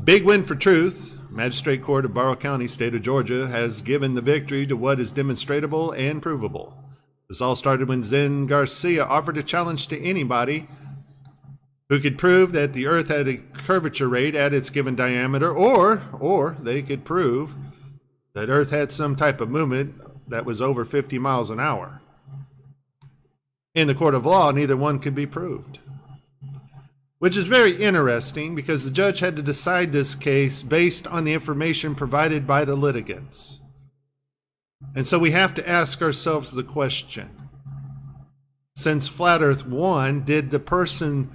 Big win for truth. Magistrate Court of Barrow County, state of Georgia, has given the victory to what is demonstrable and provable. This all started when Zen Garcia offered a challenge to anybody who could prove that the Earth had a curvature rate at its given diameter, or they could prove that Earth had some type of movement that was over 50 miles an hour. In the court of law, neither one could be proved, which is very interesting because the judge had to decide this case based on the information provided by the litigants. And so we have to ask ourselves the question, since Flat Earth won, did the person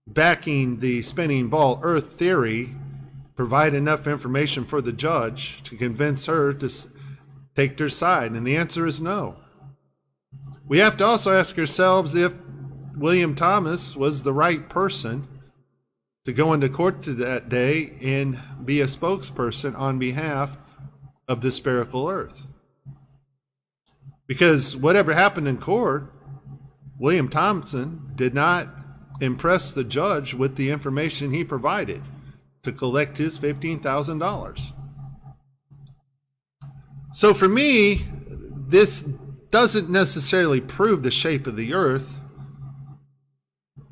backing the spinning ball Earth theory provide enough information for the judge to convince her to take their side? And the answer is no. We have to also ask ourselves if William Thomas was the right person to go into court that day and be a spokesperson on behalf of the spherical Earth. Because whatever happened in court, William Thompson did not impress the judge with the information he provided to collect his $15,000. So for me, this doesn't necessarily prove the shape of the Earth,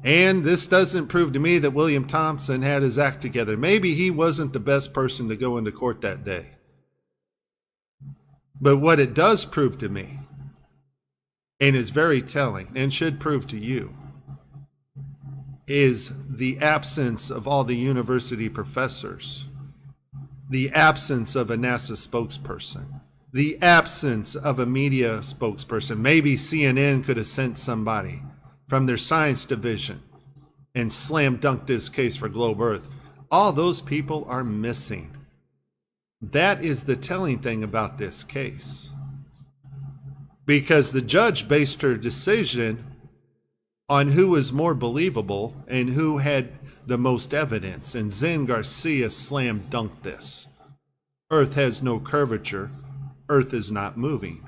and this doesn't prove to me that William Thompson had his act together. Maybe he wasn't the best person to go into court that day. But what it does prove to me, and is very telling, and should prove to you, is the absence of all the university professors, the absence of a NASA spokesperson, the absence of a media spokesperson. Maybe CNN could have sent somebody from their science division and slam dunked this case for Globe Earth. All those people are missing. That is the telling thing about this case. Because the judge based her decision on who was more believable and who had the most evidence. And Zen Garcia slam dunked this. Earth has no curvature. Earth is not moving.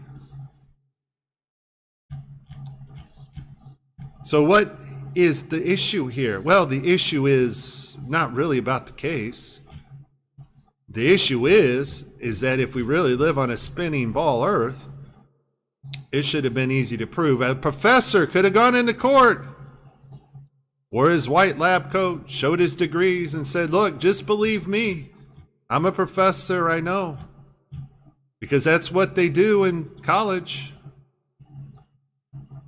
So what is the issue here? Well, the issue is not really about the case. The issue is that if we really live on a spinning ball Earth, it should have been easy to prove. A professor could have gone into court, wore his white lab coat, showed his degrees, and said, look, just believe me. I'm a professor, I know. Because that's what they do in college.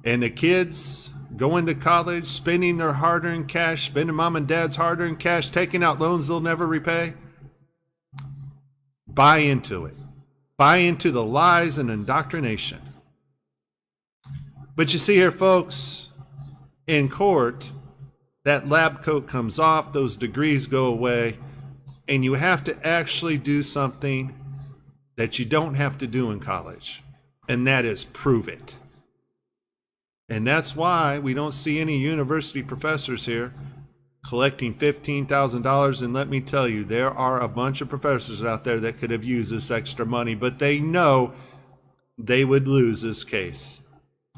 And the kids going to college, spending their hard-earned cash, spending mom and dad's hard-earned cash, taking out loans they'll never repay. Buy into it. Buy into the lies and indoctrination. But you see here, folks, in court, that lab coat comes off, those degrees go away, and you have to actually do something that you don't have to do in college, and that is prove it. And that's why we don't see any university professors here collecting $15,000. And let me tell you, there are a bunch of professors out there that could have used this extra money, but they know they would lose this case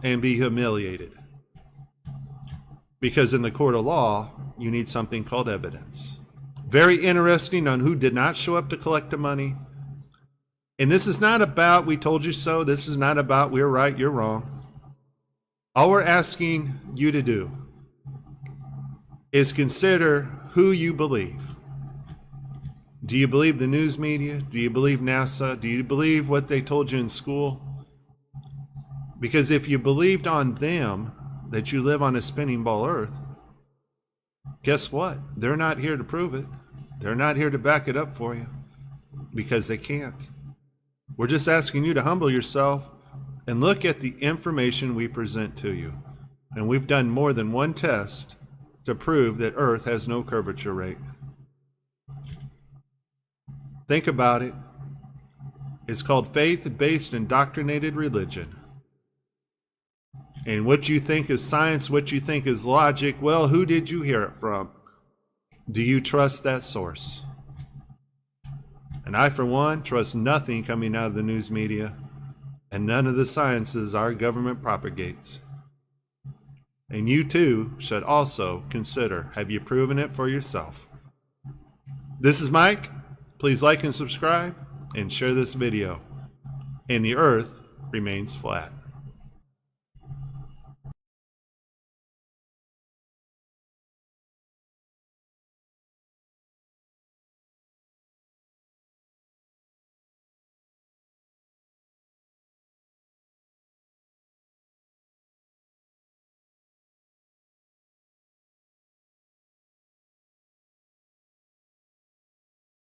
and be humiliated. Because in the court of law, you need something called evidence. Very interesting on who did not show up to collect the money. And this is not about, we told you so. This is not about, we're right, you're wrong. All we're asking you to do is consider who you believe. Do you believe the news media? Do you believe NASA? Do you believe what they told you in school? Because if you believed on them that you live on a spinning ball Earth, guess what? They're not here to prove it. They're not here to back it up for you because they can't. We're just asking you to humble yourself and look at the information we present to you. And we've done more than one test to prove that Earth has no curvature rate. Think about it. It's called faith-based indoctrinated religion. And what you think is science, what you think is logic, well, who did you hear it from? Do you trust that source? And I, for one, trust nothing coming out of the news media and none of the sciences our government propagates. And you too should also consider, have you proven it for yourself? This is Mike. Please like and subscribe and share this video. And the earth remains flat.